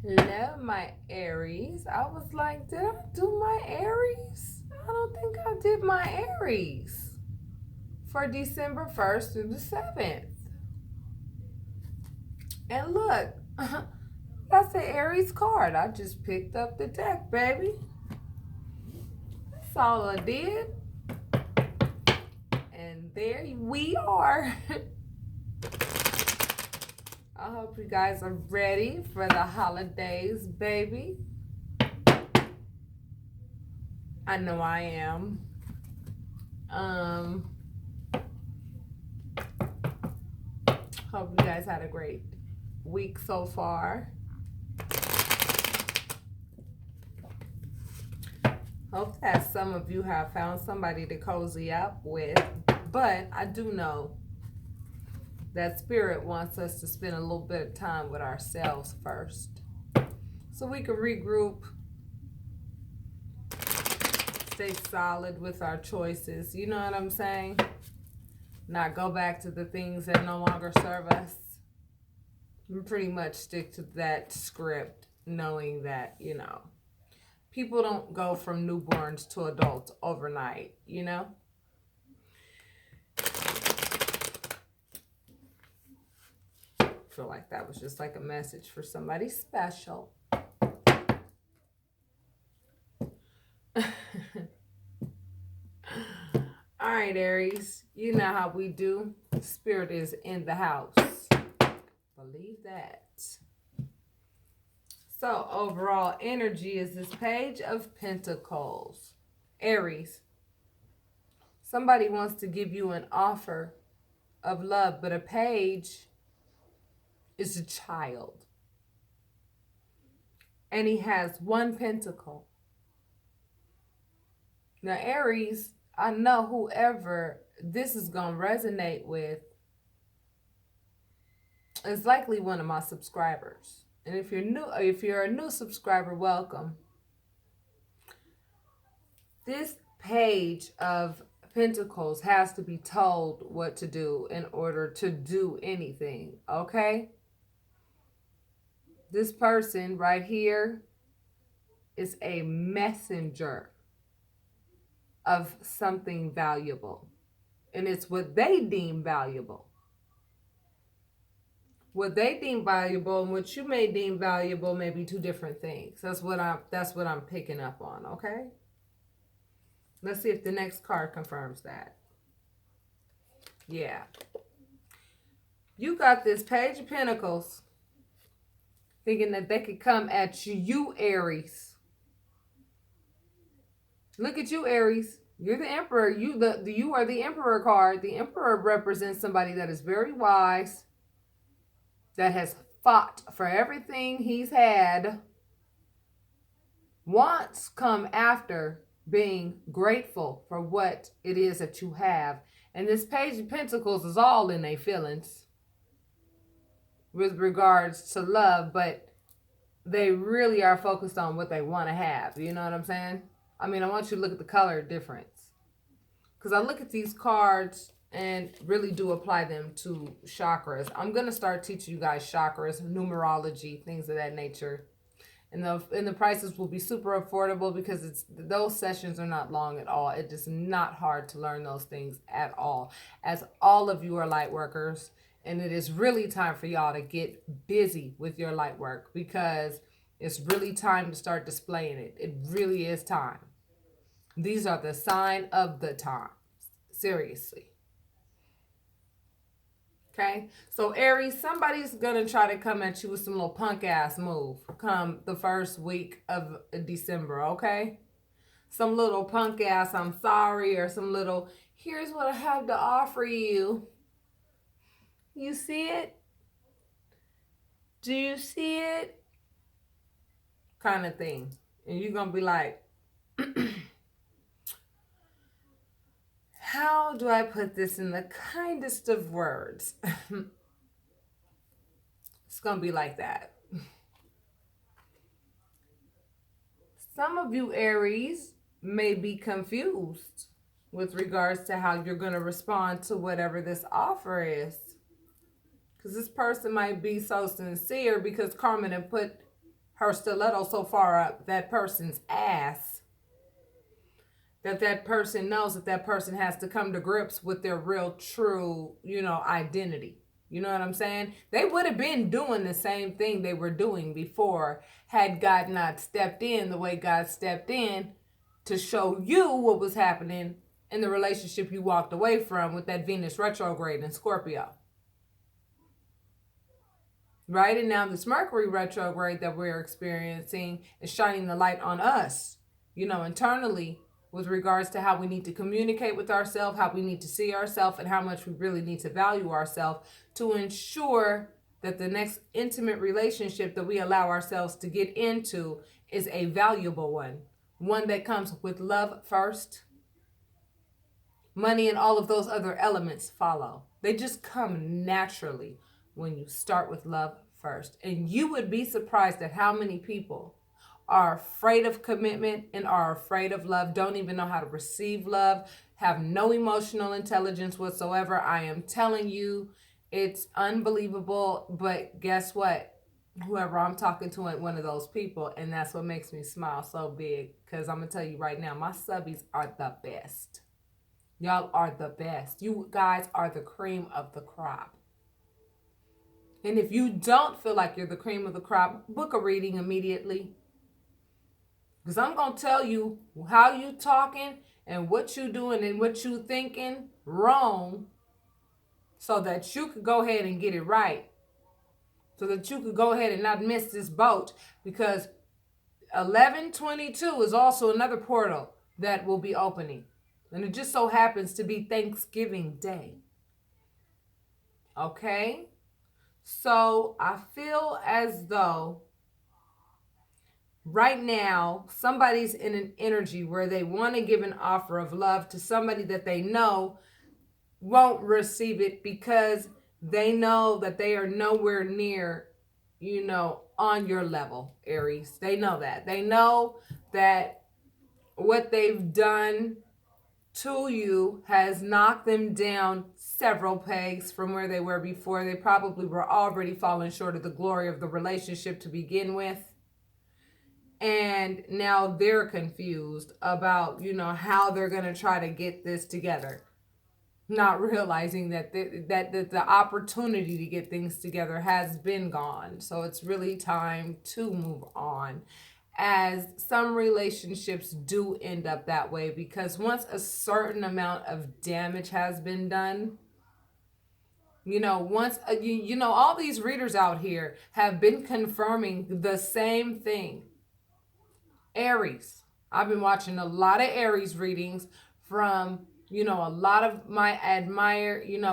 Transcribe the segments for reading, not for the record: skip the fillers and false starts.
Hello, my Aries. I was like, did I do my Aries? I don't think I did my Aries for December 1st through the 7th. And look, that's the Aries card. I just picked up the deck, baby. That's all I did. And there we are. I hope you guys are ready for the holidays, baby. I know I am. Hope you guys had a great week so far. Hope that some of you have found somebody to cozy up with. But I do know that Spirit wants us to spend a little bit of time with ourselves first, so we can regroup, stay solid with our choices. You know what I'm saying? Not go back to the things that no longer serve us. And pretty much stick to that script, knowing that, you know, people don't go from newborns to adults overnight, you know? I feel like that was just like a message for somebody special. All right, Aries, you know how we do. Spirit is in the house. Believe that. So overall energy is this Page of Pentacles. Aries, somebody wants to give you an offer of love, but a page is a child. And he has one pentacle. Now, Aries, I know whoever this is going to resonate with is likely one of my subscribers. And if you're a new subscriber, welcome. This Page of Pentacles has to be told what to do in order to do anything, okay? This person right here is a messenger of something valuable. And it's what they deem valuable. What they deem valuable and what you may deem valuable may be two different things. That's what I'm picking up on, okay? Let's see if the next card confirms that. Yeah. You got this Page of Pentacles thinking that they could come at you, Aries. Look at you, Aries. You're the Emperor. You are the Emperor card. The Emperor represents somebody that is very wise, that has fought for everything he's had, wants come after being grateful for what it is that you have. And this Page of Pentacles is all in their feelings with regards to love, but they really are focused on what they want to have. You know what I'm saying? I mean, I want you to look at the color difference, because I look at these cards and really do apply them to chakras. I'm going to start teaching you guys chakras, numerology, things of that nature. And the prices will be super affordable because those sessions are not long at all. It is not hard to learn those things at all, as all of you are light workers. And it is really time for y'all to get busy with your light work, because it's really time to start displaying it. It really is time. These are the sign of the times. Seriously. Okay, so Aries, somebody's gonna try to come at you with some little punk ass move come the first week of December, okay? Some little punk ass, I'm sorry, or some little, here's what I have to offer you. You see it? Do you see it? Kind of thing. And you're gonna be like, how do I put this in the kindest of words? It's gonna be like that. Some of you Aries may be confused with regards to how you're going to respond to whatever this offer is. Because this person might be so sincere, because Carmen had put her stiletto so far up that person's ass that that person knows that that person has to come to grips with their real, true, identity. You know what I'm saying? They would have been doing the same thing they were doing before had God not stepped in the way God stepped in to show you what was happening in the relationship you walked away from with that Venus retrograde in Scorpio. Right? And now this Mercury retrograde that we're experiencing is shining the light on us, internally, with regards to how we need to communicate with ourselves, how we need to see ourselves, and how much we really need to value ourselves to ensure that the next intimate relationship that we allow ourselves to get into is a valuable one that comes with love first. Money and all of those other elements follow. They just come naturally when you start with love first. And you would be surprised at how many people are afraid of commitment and are afraid of love, don't even know how to receive love, have no emotional intelligence whatsoever. I am telling you, it's unbelievable. But guess what? Whoever I'm talking to ain't one of those people. And that's what makes me smile so big. Because I'm going to tell you right now, my subbies are the best. Y'all are the best. You guys are the cream of the crop. And if you don't feel like you're the cream of the crop, book a reading immediately. Because I'm going to tell you how you talking and what you doing and what you thinking wrong so that you could go ahead and get it right. So that you could go ahead and not miss this boat. Because 11/22 is also another portal that will be opening. And it just so happens to be Thanksgiving Day. Okay? So I feel as though right now somebody's in an energy where they want to give an offer of love to somebody that they know won't receive it because they know that they are nowhere near, on your level, Aries. They know that. They know that what they've done to you has knocked them down several pegs from where they were before. They probably were already falling short of the glory of the relationship to begin with. And now they're confused about, how they're going to try to get this together. Not realizing that the opportunity to get things together has been gone. So it's really time to move on. As some relationships do end up that way, because once a certain amount of damage has been done, once, all these readers out here have been confirming the same thing. Aries. I've been watching a lot of Aries readings from, a lot of my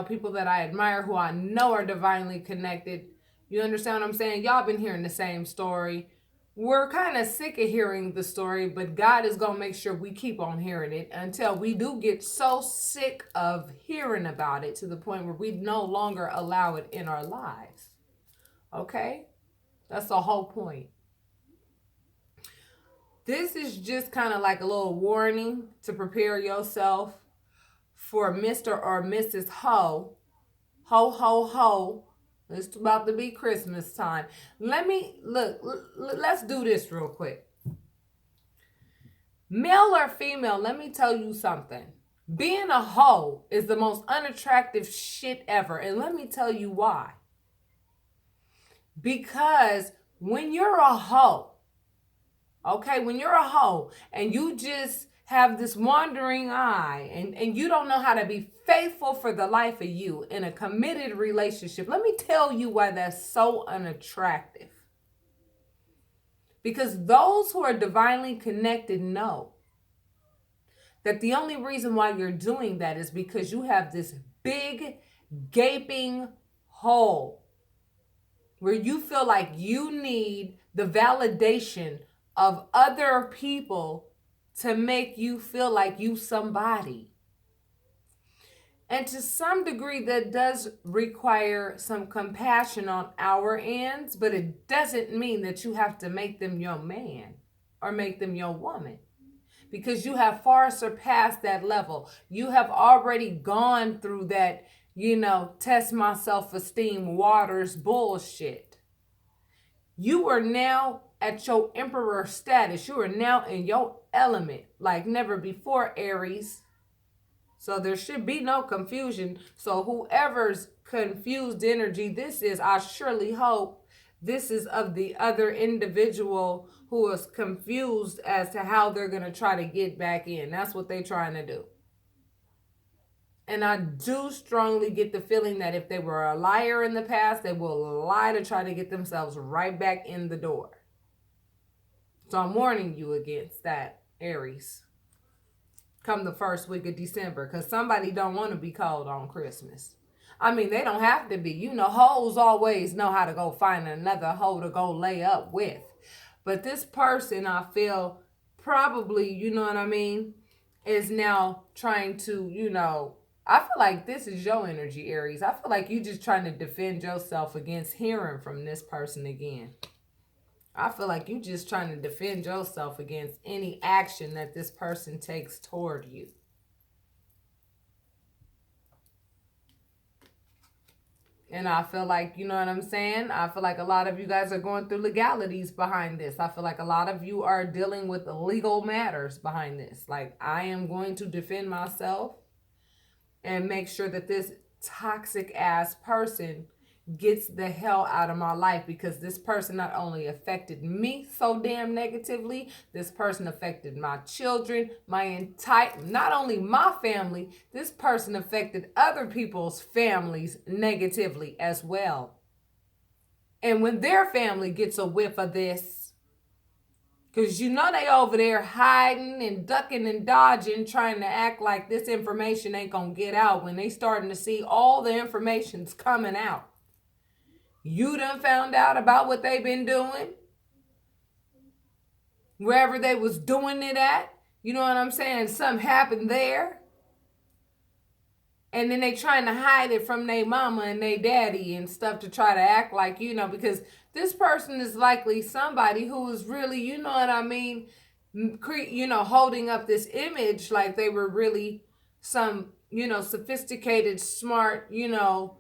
people that I admire who I know are divinely connected. You understand what I'm saying? Y'all been hearing the same story. We're kind of sick of hearing the story, but God is going to make sure we keep on hearing it until we do get so sick of hearing about it to the point where we no longer allow it in our lives. Okay? That's the whole point. This is just kind of like a little warning to prepare yourself for Mr. or Mrs. Ho. Ho, ho, ho. It's about to be Christmas time. Let's do this real quick. Male or female, let me tell you something. Being a hoe is the most unattractive shit ever. And let me tell you why. Because when you're a hoe, when you're a hoe and you just have this wandering eye and you don't know how to be faithful for the life of you in a committed relationship, let me tell you why that's so unattractive. Because those who are divinely connected know that the only reason why you're doing that is because you have this big gaping hole where you feel like you need the validation of other people to make you feel like you somebody. And to some degree, that does require some compassion on our ends, but it doesn't mean that you have to make them your man or make them your woman, because you have far surpassed that level. You have already gone through that, test my self-esteem waters bullshit. You are now at your emperor status. You are now in your element like never before, Aries. So there should be no confusion. So whoever's confused energy this is, I surely hope this is of the other individual who is confused as to how they're going to try to get back in. That's what they're trying to do. And I do strongly get the feeling that if they were a liar in the past, they will lie to try to get themselves right back in the door. So I'm warning you against that, Aries. Come the first week of December, because somebody don't want to be cold on Christmas. I mean, they don't have to be. You know, hoes always know how to go find another hoe to go lay up with. But this person, I feel, probably, you know what I mean, is now trying to, you know, I feel like this is your energy, Aries. I feel like you just trying to defend yourself against hearing from this person again. I feel like you just trying to defend yourself against any action that this person takes toward you. And I feel like, you know what I'm saying? I feel like a lot of you guys are going through legalities behind this. I feel like a lot of you are dealing with legal matters behind this. Like, I am going to defend myself and make sure that this toxic ass person gets the hell out of my life, because this person not only affected me so damn negatively, this person affected my children, my entire, not only my family, this person affected other people's families negatively as well. And when their family gets a whiff of this, because you know they over there hiding and ducking and dodging, trying to act like this information ain't gonna get out, when they starting to see all the information's coming out. You done found out about what they've been doing. Wherever they was doing it at. You know what I'm saying? Something happened there. And then they trying to hide it from their mama and their daddy and stuff to try to act like, you know, because this person is likely somebody who is really, you know what I mean, you know, holding up this image like they were really some, you know, sophisticated, smart, you know,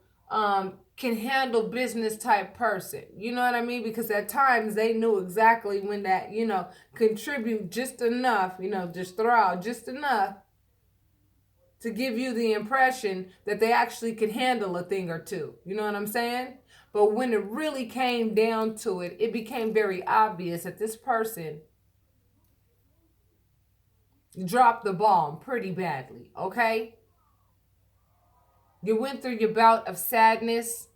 can handle business type person. You know what I mean? Because at times they knew exactly when that, you know, contribute just enough, you know, just throw out just enough to give you the impression that they actually could handle a thing or two. You know what I'm saying? But when it really came down to it, it became very obvious that this person dropped the ball pretty badly, okay? You went through your bout of sadness.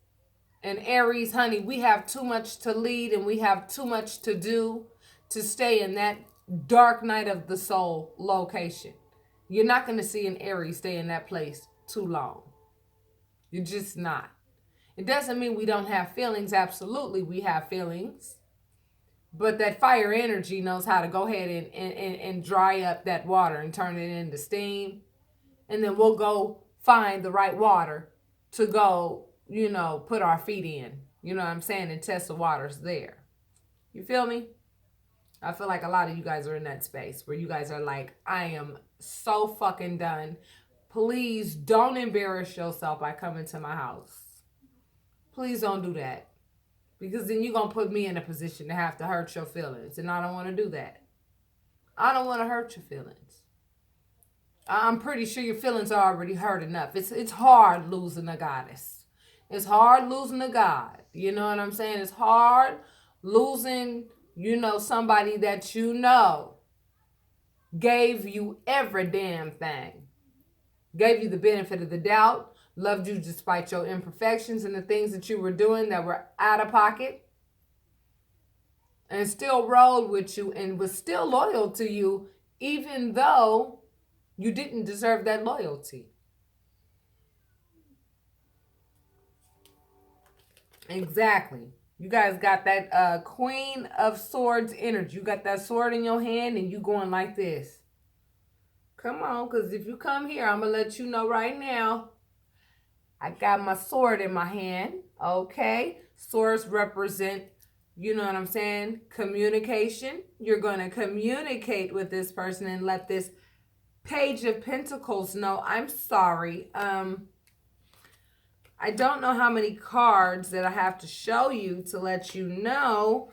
And Aries, honey, we have too much to lead and we have too much to do to stay in that dark night of the soul location. You're not going to see an Aries stay in that place too long. You're just not. It doesn't mean we don't have feelings. Absolutely, we have feelings. But that fire energy knows how to go ahead and dry up that water and turn it into steam. And then we'll go find the right water to go, you know, put our feet in. You know what I'm saying? And test the waters there. You feel me? I feel like a lot of you guys are in that space where you guys are like, I am so fucking done. Please don't embarrass yourself by coming to my house. Please don't do that. Because then you're going to put me in a position to have to hurt your feelings. And I don't want to do that. I don't want to hurt your feelings. I'm pretty sure your feelings are already hurt enough. It's hard losing a goddess. It's hard losing a god. You know what I'm saying? It's hard losing, you know, somebody that you know gave you every damn thing. Gave you the benefit of the doubt. Loved you despite your imperfections and the things that you were doing that were out of pocket. And still rolled with you and was still loyal to you even though you didn't deserve that loyalty. Exactly. You guys got that Queen of Swords energy. You got that sword in your hand and you going like this. Come on, because if you come here, I'm going to let you know right now. I got my sword in my hand. Okay. Swords represent, you know what I'm saying, communication. You're going to communicate with this person and let this Page of Pentacles know, I'm sorry. I don't know how many cards that I have to show you to let you know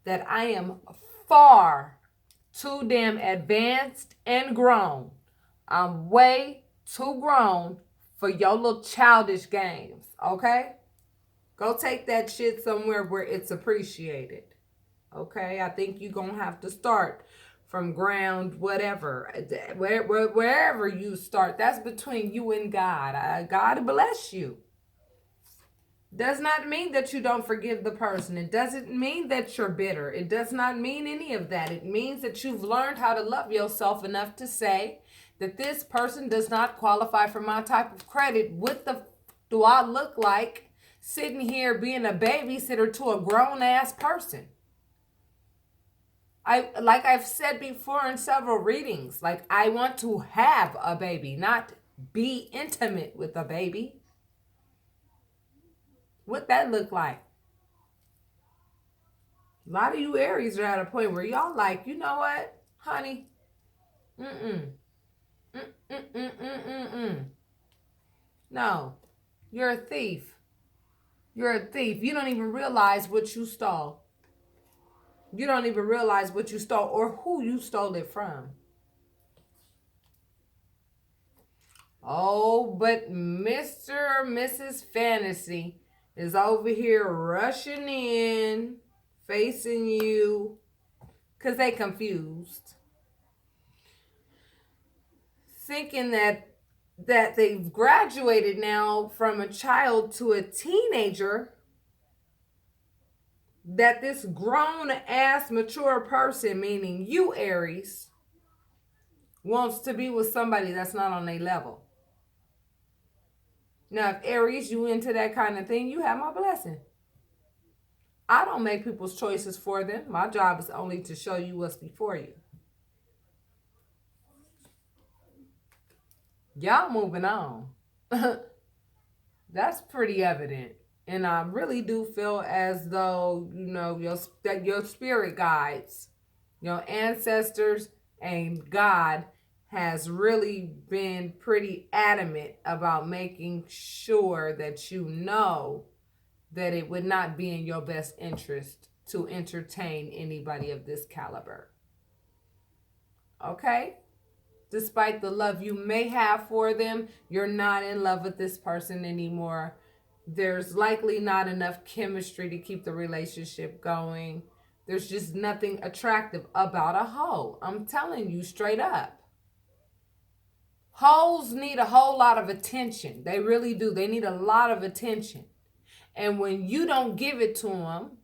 that I am far too damn advanced and grown. I'm way too grown for your little childish games, okay? Go take that shit somewhere where it's appreciated, okay? I think you're going to have to start from ground, whatever, wherever you start. That's between you and God. God bless you. Does not mean that you don't forgive the person. It doesn't mean that you're bitter. It does not mean any of that. It means that you've learned how to love yourself enough to say that this person does not qualify for my type of credit. What the do I look like sitting here being a babysitter to a grown-ass person? Like I've said before in several readings, like I want to have a baby, not be intimate with a baby. What that look like? A lot of you Aries are at a point where y'all like, you know what, honey? No, you're a thief. You're a thief. You don't even realize what you stole. You don't even realize what you stole or who you stole it from. Oh, but Mr. or Mrs. Fantasy is over here rushing in, facing you, because they confused. Thinking that they've graduated now from a child to a teenager, that this grown-ass mature person, meaning you, Aries, wants to be with somebody that's not on their level. Now, if Aries, you into that kind of thing, you have my blessing. I don't make people's choices for them. My job is only to show you what's before you. Y'all moving on. That's pretty evident. And I really do feel as though, you know, your spirit guides, your ancestors, and God has really been pretty adamant about making sure that you know that it would not be in your best interest to entertain anybody of this caliber. Okay? Despite the love you may have for them, you're not in love with this person anymore. There's likely not enough chemistry to keep the relationship going. There's just nothing attractive about a hoe. I'm telling you straight up. Hoes need a whole lot of attention. They really do. They need a lot of attention. And when you don't give it to them,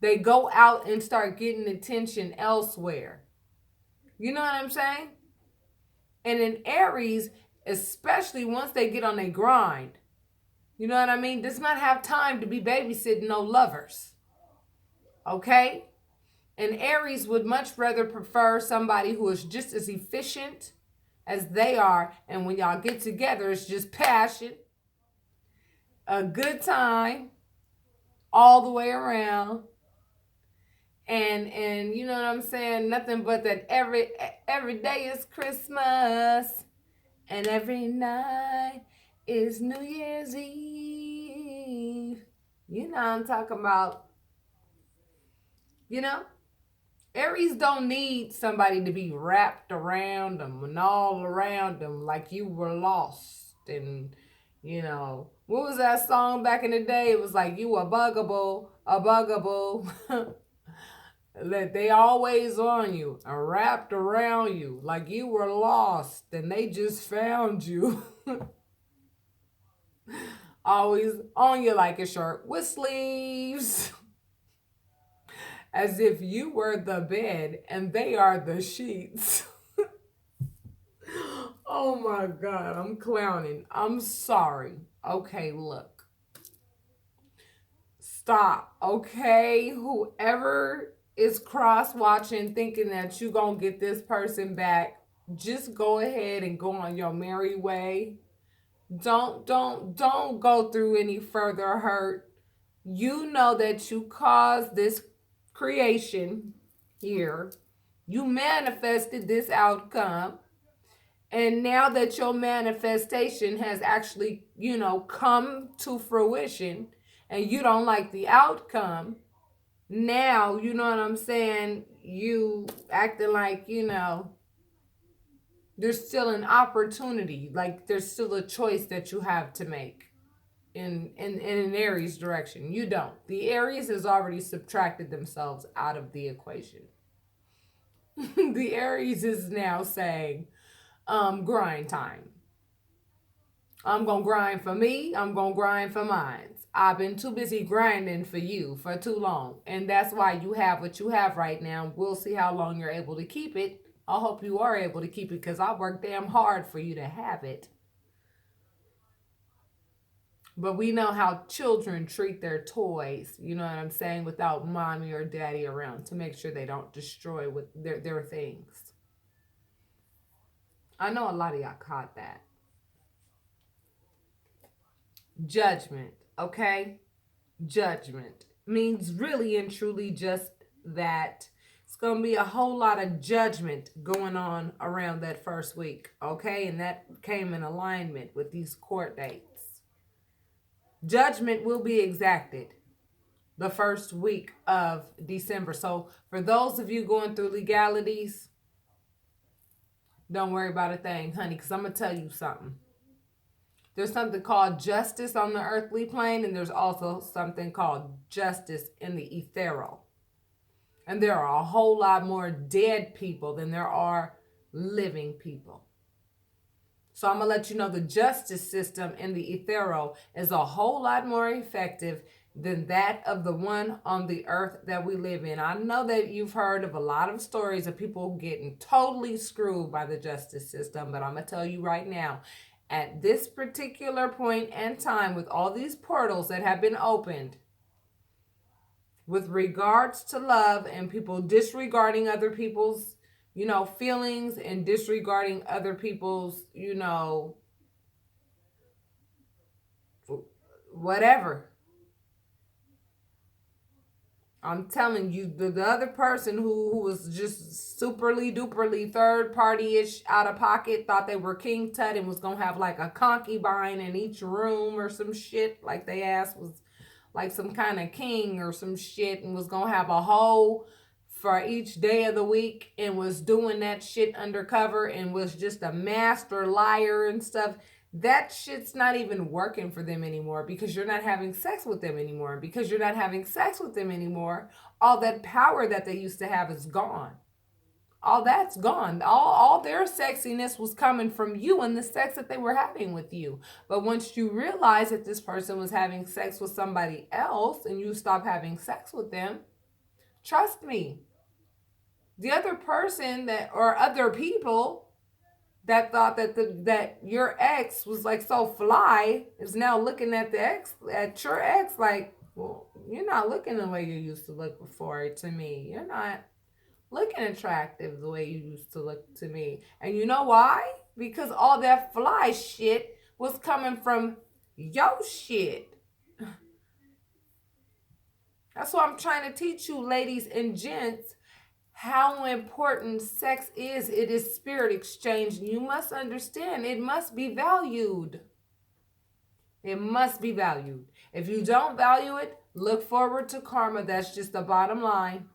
they go out and start getting attention elsewhere. You know what I'm saying? And in Aries, especially once they get on their grind, you know what I mean? Does not have time to be babysitting no lovers. Okay? And Aries would much rather prefer somebody who is just as efficient as they are. And when y'all get together, it's just passion, a good time, all the way around. And you know what I'm saying? Nothing but that every day is Christmas. And every night is New Year's Eve. You know what I'm talking about. You know? Aries don't need somebody to be wrapped around them and all around them like you were lost. And, you know, what was that song back in the day? It was like, you a bugaboo, a bugaboo. That they always on you and wrapped around you like you were lost and they just found you. Always on you like a shirt with sleeves. As if you were the bed and they are the sheets. Oh my God, I'm clowning. I'm sorry. Okay, look. Stop, okay? Whoever is cross-watching thinking that you gonna get this person back, just go ahead and go on your merry way. Don't go through any further hurt. You know that you caused this creation here. You manifested this outcome. And now that your manifestation has actually, you know, come to fruition and you don't like the outcome, now, you know what I'm saying, you acting like, you know, there's still an opportunity, like there's still a choice that you have to make in an Aries direction. You don't. The Aries has already subtracted themselves out of the equation. The Aries is now saying, grind time. I'm gonna grind for me, I'm gonna grind for mine. I've been too busy grinding for you for too long. And that's why you have what you have right now. We'll see how long you're able to keep it. I hope you are able to keep it because I worked damn hard for you to have it. But we know how children treat their toys, you know what I'm saying, without mommy or daddy around to make sure they don't destroy with their things. I know a lot of y'all caught that. Judgment, okay? Judgment means really and truly just that. It's going to be a whole lot of judgment going on around that first week, okay? And that came in alignment with these court dates. Judgment will be exacted the first week of December. So for those of you going through legalities, don't worry about a thing, honey, because I'm going to tell you something. There's something called justice on the earthly plane, and there's also something called justice in the ethereal. And there are a whole lot more dead people than there are living people. So I'm going to let you know the justice system in the ethereal is a whole lot more effective than that of the one on the earth that we live in. I know that you've heard of a lot of stories of people getting totally screwed by the justice system, but I'm going to tell you right now, at this particular point and time, with all these portals that have been opened, with regards to love and people disregarding other people's, you know, feelings and disregarding other people's, you know, whatever. I'm telling you, the other person who was just superly duperly third party-ish out of pocket thought they were King Tut and was going to have like a concubine in each room or some shit, like they ass was like some kind of king or some shit, and was going to have a hoe for each day of the week and was doing that shit undercover and was just a master liar and stuff. That shit's not even working for them anymore because you're not having sex with them anymore. Because you're not having sex with them anymore, all that power that they used to have is gone. All that's gone. All their sexiness was coming from you and the sex that they were having with you. But once you realize that this person was having sex with somebody else and you stop having sex with them, trust me, the other person that, or other people that thought that your ex was like so fly is now looking at your ex like, well, you're not looking the way you used to look before to me. You're not looking attractive the way you used to look to me. And you know why? Because all that fly shit was coming from your shit. That's what I'm trying to teach you, ladies and gents, how important sex is. It is spirit exchange. You must understand it must be valued. It must be valued. If you don't value it, look forward to karma. That's just the bottom line.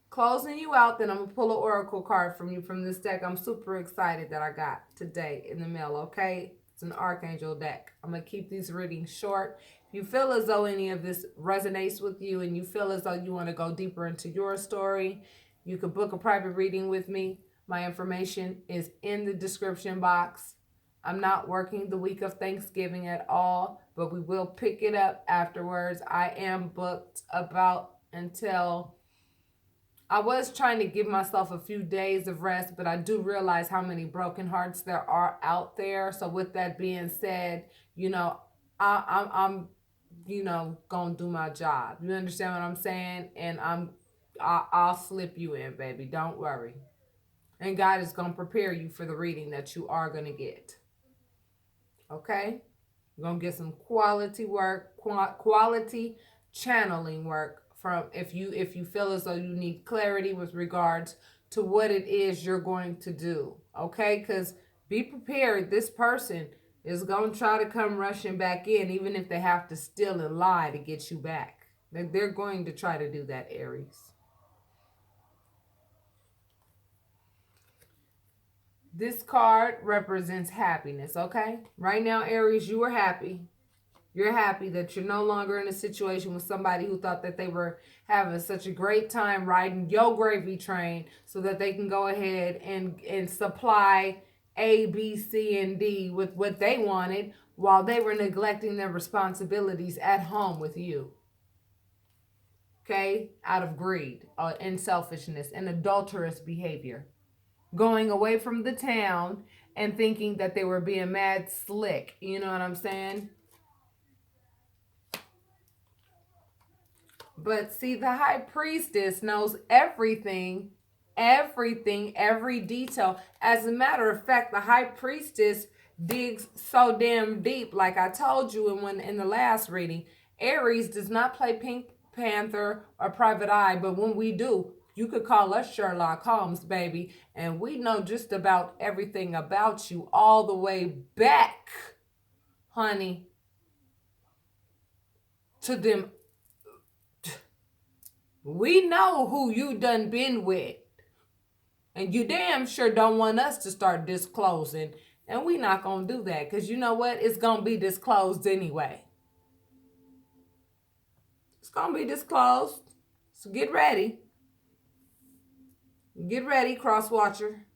Closing you out, then I'm going to pull an oracle card from you from this deck. I'm super excited that I got today in the mail, okay? It's an Archangel deck. I'm going to keep these readings short. If you feel as though any of this resonates with you and you feel as though you want to go deeper into your story, you could book a private reading with me. My information is in the description box. I'm not working the week of Thanksgiving at all, but we will pick it up afterwards. I am booked about until... I was trying to give myself a few days of rest, but I do realize how many broken hearts there are out there. So with that being said, you know, I'm you know, gonna do my job. You understand what I'm saying? And I'll slip you in, baby. Don't worry. And God is gonna prepare you for the reading that you are gonna get. Okay? You're gonna get some quality work, quality channeling work. From if you feel as though you need clarity with regards to what it is you're going to do, okay? Because be prepared. This person, is going to try to come rushing back in, even if they have to steal and lie to get you back. They're going to try to do that, Aries. This card represents happiness, okay? Right now, Aries, you are happy. You're happy that you're no longer in a situation with somebody who thought that they were having such a great time riding your gravy train so that they can go ahead and supply A, B, C, and D with what they wanted while they were neglecting their responsibilities at home with you. Okay? Out of greed and selfishness and adulterous behavior. Going away from the town and thinking that they were being mad slick. You know what I'm saying? But see, the high priestess knows everything, every detail. As a matter of fact, the high priestess digs so damn deep. Like I told you in the last reading, Aries does not play Pink Panther or Private Eye, but when we do, you could call us Sherlock Holmes, baby, and we know just about everything about you all the way back, honey, to them. We know who you done been with. And you damn sure don't want us to start disclosing. And we not going to do that. Because you know what? It's going to be disclosed anyway. It's going to be disclosed. So get ready. Get ready, cross-watcher.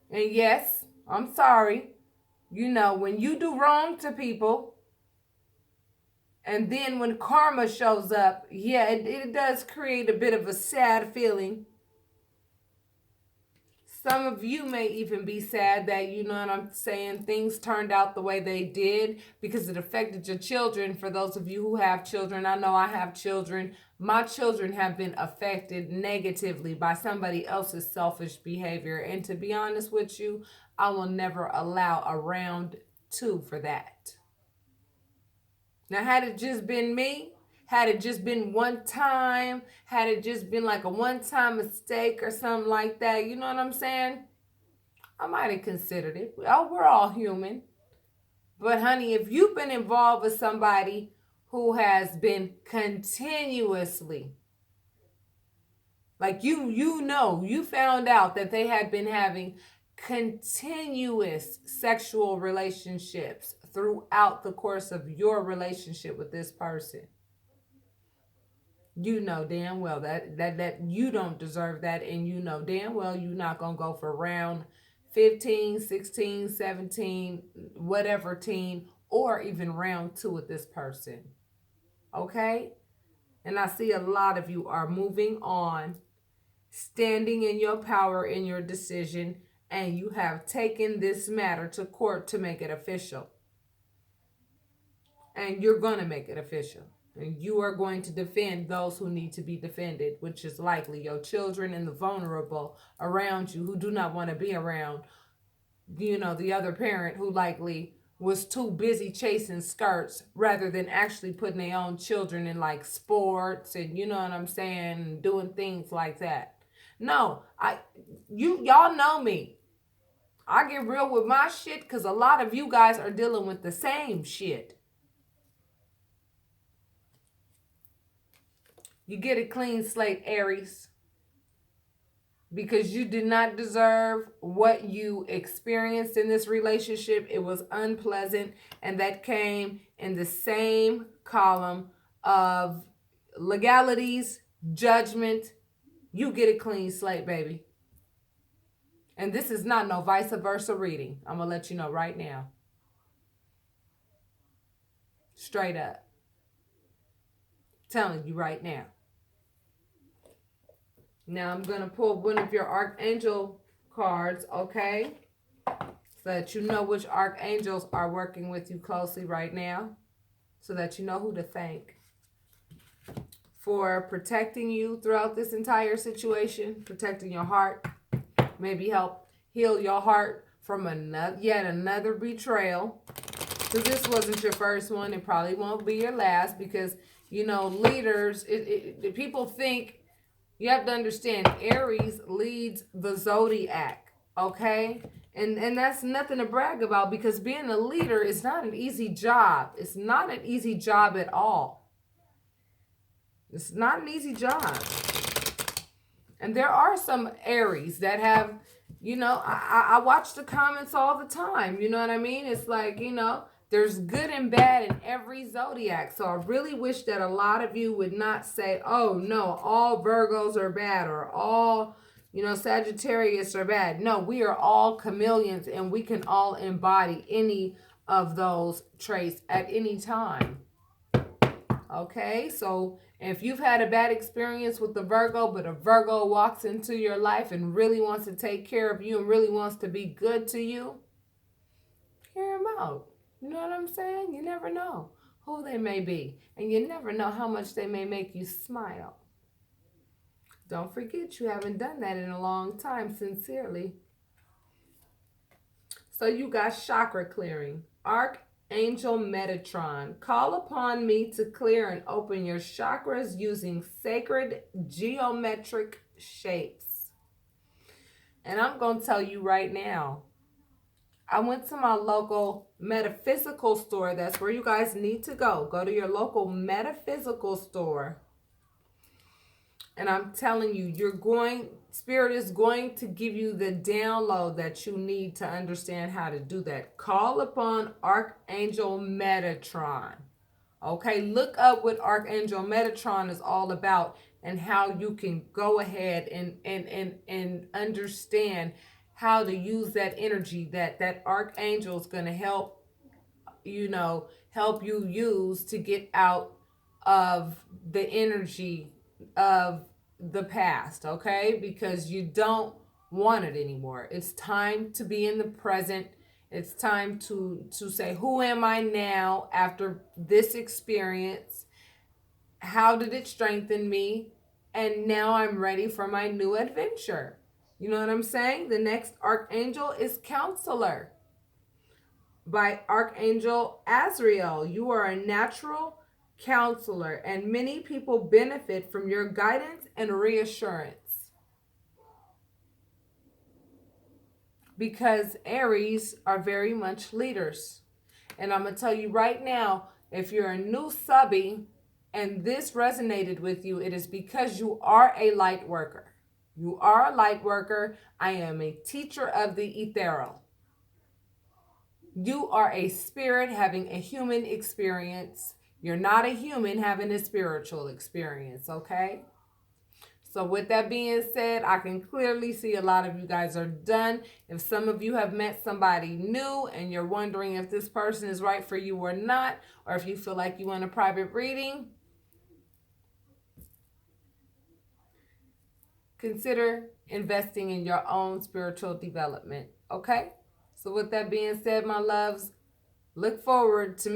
And yes, I'm sorry. You know, when you do wrong to people, and then when karma shows up, yeah, it does create a bit of a sad feeling. Some of you may even be sad that, you know what I'm saying, things turned out the way they did because it affected your children. For those of you who have children, I know I have children. My children have been affected negatively by somebody else's selfish behavior. And to be honest with you, I will never allow a round two for that. Now, had it just been me, had it just been one time, had it just been like a one-time mistake or something like that, you know what I'm saying? I might have considered it. Oh, we're all human. But honey, if you've been involved with somebody who has been continuously, like you found out that they had been having continuous sexual relationships throughout the course of your relationship with this person. You know damn well that you don't deserve that, and you know damn well you're not going to go for round 15, 16, 17, whatever teen, or even round 2 with this person. Okay? And I see a lot of you are moving on, standing in your power in your decision, and you have taken this matter to court to make it official. And you're going to make it official. And you are going to defend those who need to be defended, which is likely your children and the vulnerable around you who do not want to be around, you know, the other parent who likely was too busy chasing skirts rather than actually putting their own children in like sports and, you know what I'm saying, doing things like that. No, y'all know me. I get real with my shit because a lot of you guys are dealing with the same shit. You get a clean slate, Aries, because you did not deserve what you experienced in this relationship. It was unpleasant, and that came in the same column of legalities, judgment. You get a clean slate, baby. And this is not no vice versa reading. I'm going to let you know right now. Straight up. Telling you right now. Now I'm going to pull one of your Archangel cards, okay? So that you know which Archangels are working with you closely right now. So that you know who to thank for protecting you throughout this entire situation. Protecting your heart. Maybe help heal your heart from yet another betrayal. So this wasn't your first one. It probably won't be your last because, you know, leaders, people think, you have to understand, Aries leads the zodiac, okay? And that's nothing to brag about, because being a leader is not an easy job. It's not an easy job at all. It's not an easy job. And there are some Aries that have, you know, I watch the comments all the time. You know what I mean? It's like, you know, there's good and bad in every zodiac. So I really wish that a lot of you would not say, oh, no, all Virgos are bad, or all, you know, Sagittarius are bad. No, we are all chameleons, and we can all embody any of those traits at any time. Okay, so if you've had a bad experience with the Virgo, but a Virgo walks into your life and really wants to take care of you and really wants to be good to you, hear him out. You know what I'm saying? You never know who they may be, and you never know how much they may make you smile. Don't forget, you haven't done that in a long time, sincerely. So you got chakra clearing. Archangel Metatron, call upon me to clear and open your chakras using sacred geometric shapes. And I'm going to tell you right now, I went to my local metaphysical store. That's where you guys need to go. Go to your local metaphysical store. And I'm telling you, Spirit is going to give you the download that you need to understand how to do that. Call upon Archangel Metatron. Okay, look up what Archangel Metatron is all about, and how you can go ahead and understand how to use that energy that Archangel is going to help you use to get out of the energy of the past, okay? Because you don't want it anymore. It's time to be in the present. It's time to say, who am I now after this experience? How did it strengthen me? And now I'm ready for my new adventure. You know what I'm saying? The next archangel is Counselor by Archangel Azrael. You are a natural counselor, and many people benefit from your guidance and reassurance. Because Aries are very much leaders. And I'm going to tell you right now, if you're a new subby and this resonated with you, it is because you are a light worker. You are a light worker. I am a teacher of the ethereal. You are a spirit having a human experience. You're not a human having a spiritual experience, okay? So with that being said, I can clearly see a lot of you guys are done. If some of you have met somebody new and you're wondering if this person is right for you or not, or if you feel like you want a private reading, consider investing in your own spiritual development, okay? So with that being said, my loves, look forward to